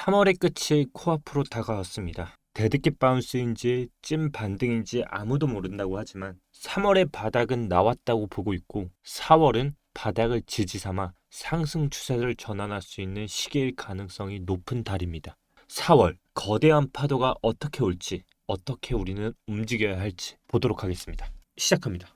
3월의 끝이 코앞으로 다가왔습니다. 데드캣 바운스인지 찐 반등인지 아무도 모른다고 하지만 3월의 바닥은 나왔다고 보고 있고 4월은 바닥을 지지삼아 상승 추세를 전환할 수 있는 시기일 가능성이 높은 달입니다. 4월 거대한 파도가 어떻게 올지, 어떻게 우리는 움직여야 할지 보도록 하겠습니다. 시작합니다.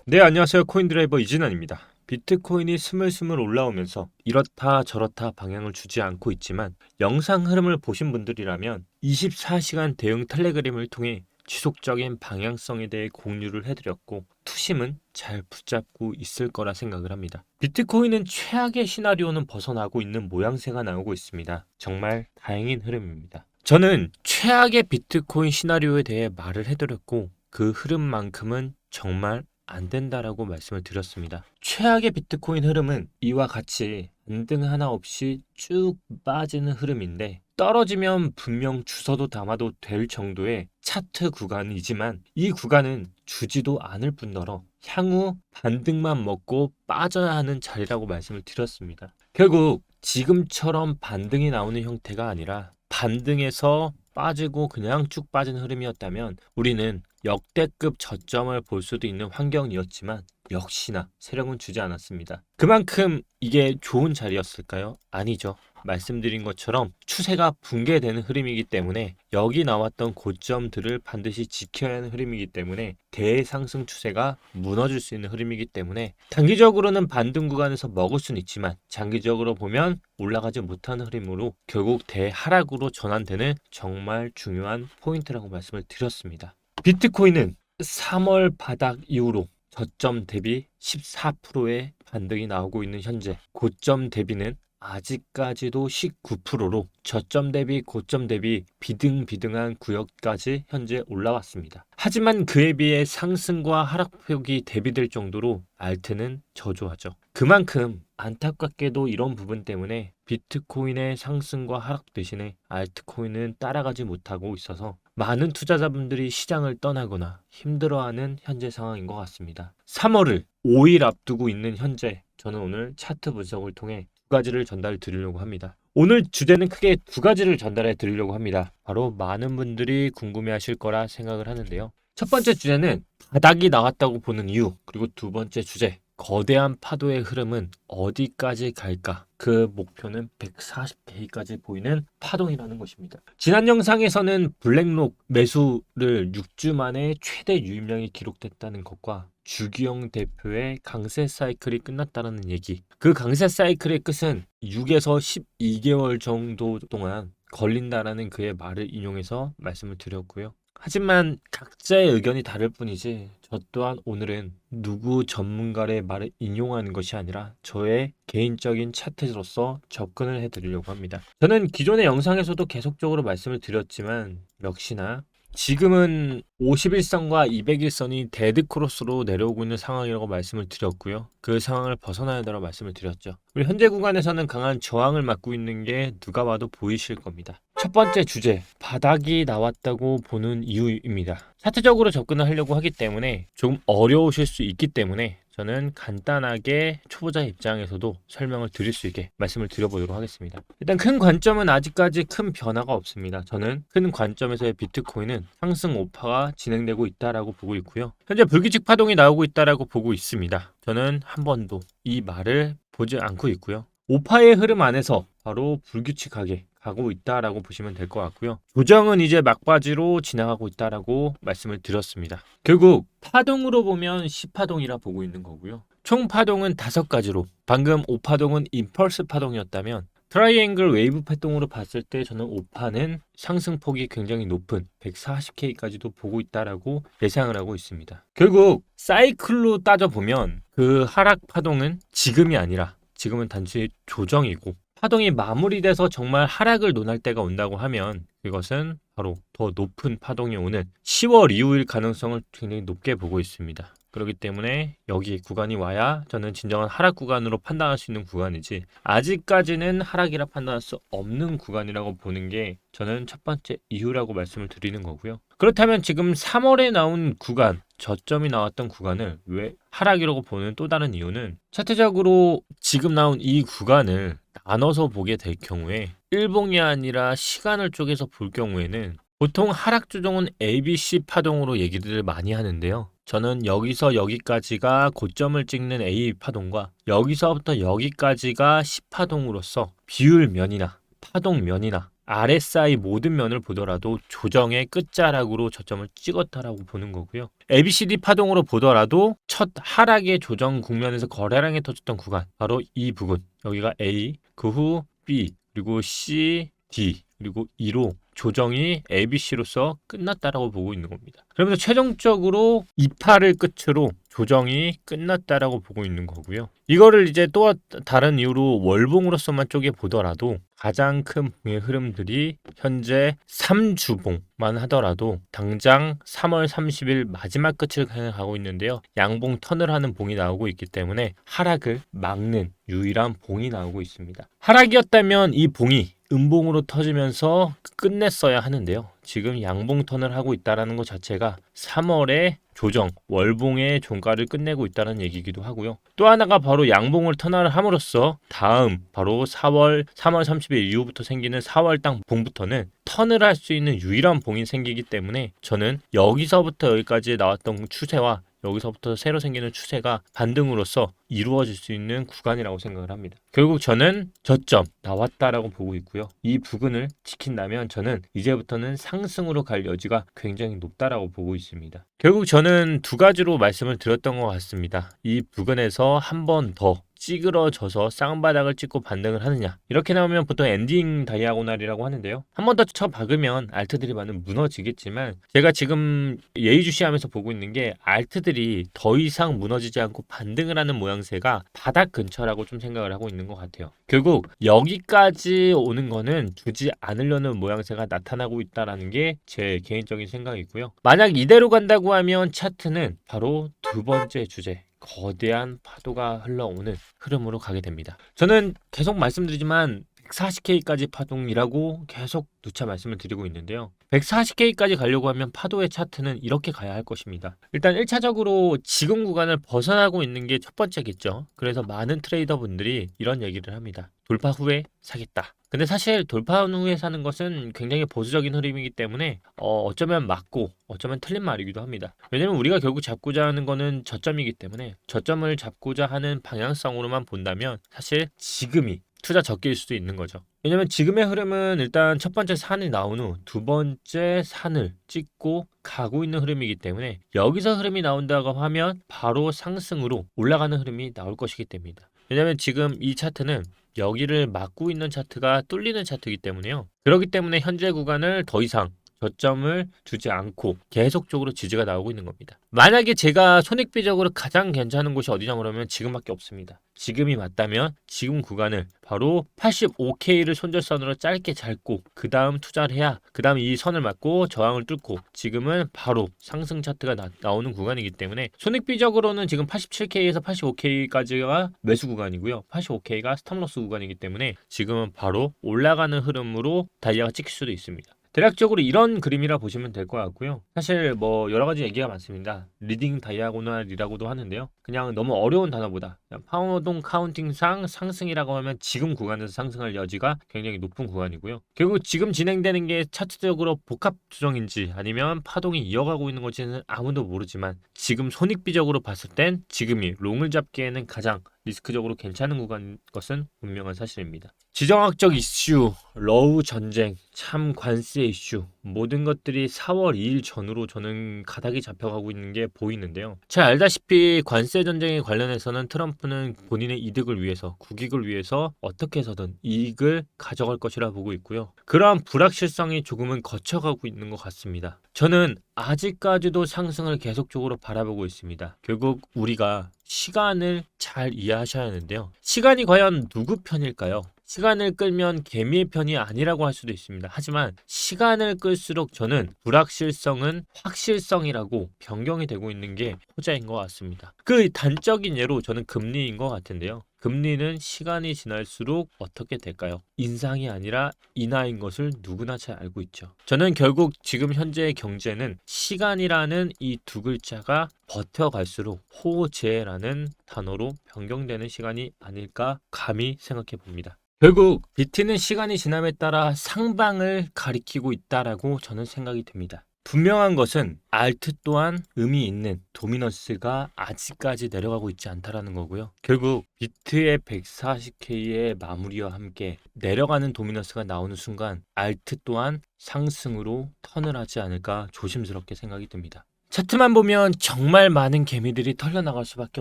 네, 안녕하세요. 코인드라이버 이진환입니다. 비트코인이 스물스물 올라오면서 이렇다 저렇다 방향을 주지 않고 있지만 영상 흐름을 보신 분들이라면 24시간 대응 텔레그램을 통해 지속적인 방향성에 대해 공유를 해드렸고 투심은 잘 붙잡고 있을 거라 생각을 합니다. 비트코인은 최악의 시나리오는 벗어나고 있는 모양새가 나오고 있습니다. 정말 다행인 흐름입니다. 저는 최악의 비트코인 시나리오에 대해 말을 해드렸고 그 흐름만큼은 정말 안 된다라고 말씀을 드렸습니다. 최악의 비트코인 흐름은 이와 같이 반등 하나 없이 쭉 빠지는 흐름인데 떨어지면 분명 주워도 담아도 될 정도의 차트 구간이지만 이 구간은 주지도 않을 뿐더러 향후 반등만 먹고 빠져야 하는 자리라고 말씀을 드렸습니다. 결국 지금처럼 반등이 나오는 형태가 아니라 반등에서 빠지고 그냥 쭉 빠진 흐름이었다면 우리는 역대급 저점을 볼 수도 있는 환경이었지만 역시나 세력은 주지 않았습니다. 그만큼 이게 좋은 자리였을까요? 아니죠. 말씀드린 것처럼 추세가 붕괴되는 흐름이기 때문에 여기 나왔던 고점들을 반드시 지켜야 하는 흐름이기 때문에 대상승 추세가 무너질 수 있는 흐름이기 때문에 단기적으로는 반등 구간에서 먹을 수는 있지만 장기적으로 보면 올라가지 못하는 흐름으로 결국 대하락으로 전환되는 정말 중요한 포인트라고 말씀을 드렸습니다. 비트코인은 3월 바닥 이후로 저점 대비 14%의 반등이 나오고 있는 현재 고점 대비는 아직까지도 19%로 저점 대비 고점 대비 비등비등한 구역까지 현재 올라왔습니다. 하지만 그에 비해 상승과 하락폭이 대비될 정도로 알트는 저조하죠. 그만큼 안타깝게도 이런 부분 때문에 비트코인의 상승과 하락 대신에 알트코인은 따라가지 못하고 있어서 많은 투자자분들이 시장을 떠나거나 힘들어하는 현재 상황인 것 같습니다. 3월을 5일 앞두고 있는 현재 저는 오늘 차트 분석을 통해 두 가지를 전달 드리려고 합니다. 오늘 주제는 크게 두 가지를 전달해 드리려고 합니다. 바로 많은 분들이 궁금해 하실 거라 생각을 하는데요. 첫 번째 주제는 바닥이 나왔다고 보는 이유, 그리고 두 번째 주제, 거대한 파도의 흐름은 어디까지 갈까? 그 목표는 140K까지 보이는 파동이라는 것입니다. 지난 영상에서는 블랙록 매수를 6주 만에 최대 유입량이 기록됐다는 것과 주기영 대표의 강세 사이클이 끝났다는 얘기. 그 강세 사이클의 끝은 6에서 12개월 정도 동안 걸린다라는 그의 말을 인용해서 말씀을 드렸고요. 하지만 각자의 의견이 다를 뿐이지 저 또한 오늘은 누구 전문가의 말을 인용하는 것이 아니라 저의 개인적인 차트로서 접근을 해드리려고 합니다. 저는 기존의 영상에서도 계속적으로 말씀을 드렸지만 역시나 지금은 51선과 200일선이 데드크로스로 내려오고 있는 상황이라고 말씀을 드렸고요. 그 상황을 벗어나야 한다고 말씀을 드렸죠. 우리 현재 구간에서는 강한 저항을 맞고 있는 게 누가 봐도 보이실 겁니다. 첫 번째 주제, 바닥이 나왔다고 보는 이유입니다. 차트적으로 접근을 하려고 하기 때문에 조금 어려우실 수 있기 때문에 저는 간단하게 초보자 입장에서도 설명을 드릴 수 있게 말씀을 드려보도록 하겠습니다. 일단 큰 관점은 아직까지 큰 변화가 없습니다. 저는 큰 관점에서의 비트코인은 상승 오파가 진행되고 있다라고 보고 있고요. 현재 불규칙 파동이 나오고 있다라고 보고 있습니다. 저는 한 번도 이 말을 보지 않고 있고요. 오파의 흐름 안에서 바로 불규칙하게 가고 있다라고 보시면 될 것 같고요. 조정은 이제 막바지로 지나가고 있다라고 말씀을 드렸습니다. 결국 파동으로 보면 10파동이라 보고 있는 거고요. 총 파동은 5가지로 방금 5파동은 임펄스 파동이었다면 트라이앵글 웨이브 파동으로 봤을 때 저는 5파는 상승폭이 굉장히 높은 140K까지도 보고 있다라고 예상을 하고 있습니다. 결국 사이클로 따져보면 그 하락 파동은 지금이 아니라 지금은 단지 조정이고 파동이 마무리돼서 정말 하락을 논할 때가 온다고 하면 그것은 바로 더 높은 파동이 오는 10월 이후일 가능성을 굉장히 높게 보고 있습니다. 그렇기 때문에 여기 구간이 와야 저는 진정한 하락 구간으로 판단할 수 있는 구간이지 아직까지는 하락이라 판단할 수 없는 구간이라고 보는 게 저는 첫 번째 이유라고 말씀을 드리는 거고요. 그렇다면 지금 3월에 나온 구간 저점이 나왔던 구간을 왜 하락이라고 보는 또 다른 이유는 차트적으로 지금 나온 이 구간을 나눠서 보게 될 경우에 일봉이 아니라 시간을 쪼개서 볼 경우에는 보통 하락 조정은 ABC 파동으로 얘기들을 많이 하는데요. 저는 여기서 여기까지가 고점을 찍는 A 파동과 여기서부터 여기까지가 C 파동으로서 비율면이나 파동면이나 RSI 모든 면을 보더라도 조정의 끝자락으로 저점을 찍었다라고 보는 거고요. ABCD 파동으로 보더라도 첫 하락의 조정 국면에서 거래량이 터졌던 구간 바로 이 부분, 여기가 A, 그 후 B, 그리고 C, D, 그리고 E로 조정이 ABC로서 끝났다라고 보고 있는 겁니다. 그러면서 최종적으로 이 파를 끝으로 조정이 끝났다라고 보고 있는 거고요. 이거를 이제 또 다른 이유로 월봉으로서만 쪼개 보더라도 가장 큰 봉의 흐름들이 현재 3주봉만 하더라도 당장 3월 30일 마지막 끝을 가고 있는데요. 양봉 턴을 하는 봉이 나오고 있기 때문에 하락을 막는 유일한 봉이 나오고 있습니다. 하락이었다면 이 봉이 음봉으로 터지면서 끝냈어야 하는데요. 지금 양봉 턴을 하고 있다는 것 자체가 3월에 조정, 월봉의 종가를 끝내고 있다는 얘기이기도 하고요. 또 하나가 바로 양봉을 턴을 함으로써 다음 바로 3월 30일 이후부터 생기는 4월당 봉부터는 턴을 할 수 있는 유일한 봉이 생기기 때문에 저는 여기서부터 여기까지 나왔던 추세와 여기서부터 새로 생기는 추세가 반등으로서 이루어질 수 있는 구간이라고 생각을 합니다. 결국 저는 저점 나왔다라고 보고 있고요. 이 부근을 지킨다면 저는 이제부터는 상승으로 갈 여지가 굉장히 높다라고 보고 있습니다. 결국 저는 두 가지로 말씀을 드렸던 것 같습니다. 이 부근에서 한 번 더 찌그러져서 쌍바닥을 찍고 반등을 하느냐, 이렇게 나오면 보통 엔딩 다이아고날이라고 하는데요. 한 번 더 쳐 박으면 알트들이 많이 무너지겠지만 제가 지금 예의주시하면서 보고 있는 게 알트들이 더 이상 무너지지 않고 반등을 하는 모양새가 바닥 근처라고 좀 생각을 하고 있는 것 같아요. 결국 여기까지 오는 거는 주지 않으려는 모양새가 나타나고 있다는 게 제 개인적인 생각이고요. 만약 이대로 간다고 하면 차트는 바로 두 번째 주제, 거대한 파도가 흘러오는 흐름으로 가게 됩니다. 저는 계속 말씀드리지만 140K까지 파동이라고 계속 누차 말씀을 드리고 있는데요. 140K까지 가려고 하면 파도의 차트는 이렇게 가야 할 것입니다. 일단 1차적으로 지금 구간을 벗어나고 있는 게 첫 번째겠죠. 그래서 많은 트레이더분들이 이런 얘기를 합니다. 돌파 후에 사겠다. 근데 사실 돌파 후에 사는 것은 굉장히 보수적인 흐름이기 때문에 어쩌면 맞고 어쩌면 틀린 말이기도 합니다. 왜냐면 우리가 결국 잡고자 하는 거는 저점이기 때문에 저점을 잡고자 하는 방향성으로만 본다면 사실 지금이 투자 적기일 수도 있는 거죠. 왜냐면 지금의 흐름은 일단 첫 번째 산이 나온 후 두 번째 산을 찍고 가고 있는 흐름이기 때문에 여기서 흐름이 나온다고 하면 바로 상승으로 올라가는 흐름이 나올 것이기 때문입니다. 왜냐면 지금 이 차트는 여기를 막고 있는 차트가 뚫리는 차트이기 때문에요. 그렇기 때문에 현재 구간을 더 이상 저점을 주지 않고 계속적으로 지지가 나오고 있는 겁니다. 만약에 제가 손익비적으로 가장 괜찮은 곳이 어디냐 그러면 지금밖에 없습니다. 지금이 맞다면 지금 구간을 바로 85K를 손절선으로 짧게 잡고 그 다음 투자를 해야 그 다음 이 선을 맞고 저항을 뚫고 지금은 바로 상승 차트가 나오는 구간이기 때문에 손익비적으로는 지금 87K에서 85K까지가 매수 구간이고요. 85K가 스탑로스 구간이기 때문에 지금은 바로 올라가는 흐름으로 다이아가 찍힐 수도 있습니다. 대략적으로 이런 그림이라 보시면 될 것 같고요. 사실 뭐 여러 가지 얘기가 많습니다. 리딩 다이아고널이라고도 하는데요. 그냥 너무 어려운 단어보다 그냥 파워동 카운팅상 상승이라고 하면 지금 구간에서 상승할 여지가 굉장히 높은 구간이고요. 결국 지금 진행되는 게 차트적으로 복합 조정인지 아니면 파동이 이어가고 있는 건지는 아무도 모르지만 지금 손익비적으로 봤을 땐 지금이 롱을 잡기에는 가장 리스크적으로 괜찮은 구간인 것은 분명한 사실입니다. 지정학적 이슈, 러우 전쟁, 참 관세 이슈 모든 것들이 4월 2일 전후로 저는 가닥이 잡혀가고 있는 게 보이는데요. 잘 알다시피 관세 전쟁에 관련해서는 트럼프는 본인의 이득을 위해서 국익을 위해서 어떻게 해서든 이익을 가져갈 것이라 보고 있고요. 그러한 불확실성이 조금은 거쳐가고 있는 것 같습니다. 저는 아직까지도 상승을 계속적으로 바라보고 있습니다. 결국 우리가 시간을 잘 이해하셔야 하는데요. 시간이 과연 누구 편일까요? 시간을 끌면 개미의 편이 아니라고 할 수도 있습니다. 하지만 시간을 끌수록 저는 불확실성은 확실성이라고 변경이 되고 있는 게 호재인 것 같습니다. 그 단적인 예로 저는 금리인 것 같은데요. 금리는 시간이 지날수록 어떻게 될까요? 인상이 아니라 인하인 것을 누구나 잘 알고 있죠. 저는 결국 지금 현재의 경제는 시간이라는 이 두 글자가 버텨갈수록 호재라는 단어로 변경되는 시간이 아닐까 감히 생각해 봅니다. 결국 비트는 시간이 지남에 따라 상방을 가리키고 있다라고 저는 생각이 듭니다. 분명한 것은 알트 또한 의미 있는 도미넌스가 아직까지 내려가고 있지 않다라는 거고요. 결국 비트의 140K의 마무리와 함께 내려가는 도미넌스가 나오는 순간 알트 또한 상승으로 턴을 하지 않을까 조심스럽게 생각이 듭니다. 차트만 보면 정말 많은 개미들이 털려나갈 수밖에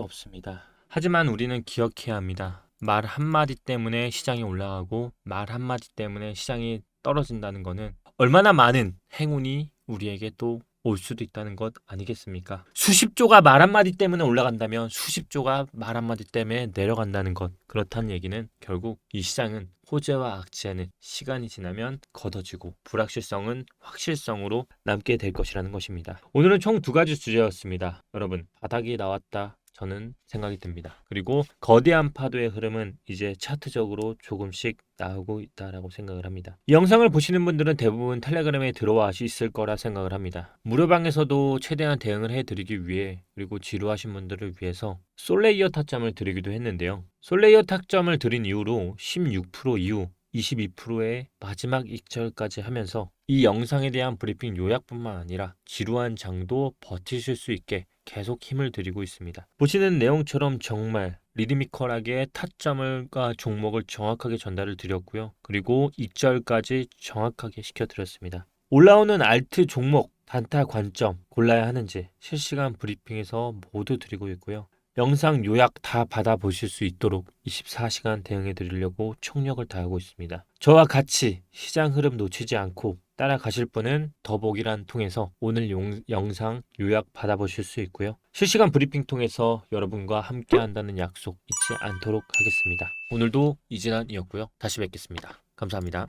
없습니다. 하지만 우리는 기억해야 합니다. 말 한마디 때문에 시장이 올라가고 말 한마디 때문에 시장이 떨어진다는 거는 얼마나 많은 행운이 우리에게 또 올 수도 있다는 것 아니겠습니까? 수십 조가 말 한마디 때문에 올라간다면 수십 조가 말 한마디 때문에 내려간다는 것. 그렇다는 얘기는 결국 이 시장은 호재와 악재는 시간이 지나면 걷어지고 불확실성은 확실성으로 남게 될 것이라는 것입니다. 오늘은 총 두 가지 주제였습니다. 여러분, 바닥이 나왔다. 저는 생각이 듭니다. 그리고 거대한 파도의 흐름은 이제 차트적으로 조금씩 나오고 있다라고 생각을 합니다. 이 영상을 보시는 분들은 대부분 텔레그램에 들어와 있을 거라 생각을 합니다. 무료방에서도 최대한 대응을 해드리기 위해 그리고 지루하신 분들을 위해서 솔레이어 타점을 드리기도 했는데요. 솔레이어 타점을 드린 이후로 16% 이후 22%의 마지막 익절까지 하면서 이 영상에 대한 브리핑 요약뿐만 아니라 지루한 장도 버티실 수 있게 계속 힘을 드리고 있습니다. 보시는 내용처럼 정말 리드미컬하게 타점과 종목을 정확하게 전달을 드렸고요. 그리고 익절까지 정확하게 시켜드렸습니다. 올라오는 알트 종목, 단타 관점 골라야 하는지 실시간 브리핑에서 모두 드리고 있고요. 영상 요약 다 받아보실 수 있도록 24시간 대응해 드리려고 총력을 다하고 있습니다. 저와 같이 시장 흐름 놓치지 않고 따라가실 분은 더보기란 통해서 오늘 영상 요약 받아보실 수 있고요. 실시간 브리핑 통해서 여러분과 함께 한다는 약속 잊지 않도록 하겠습니다. 오늘도 이진환이었고요. 다시 뵙겠습니다. 감사합니다.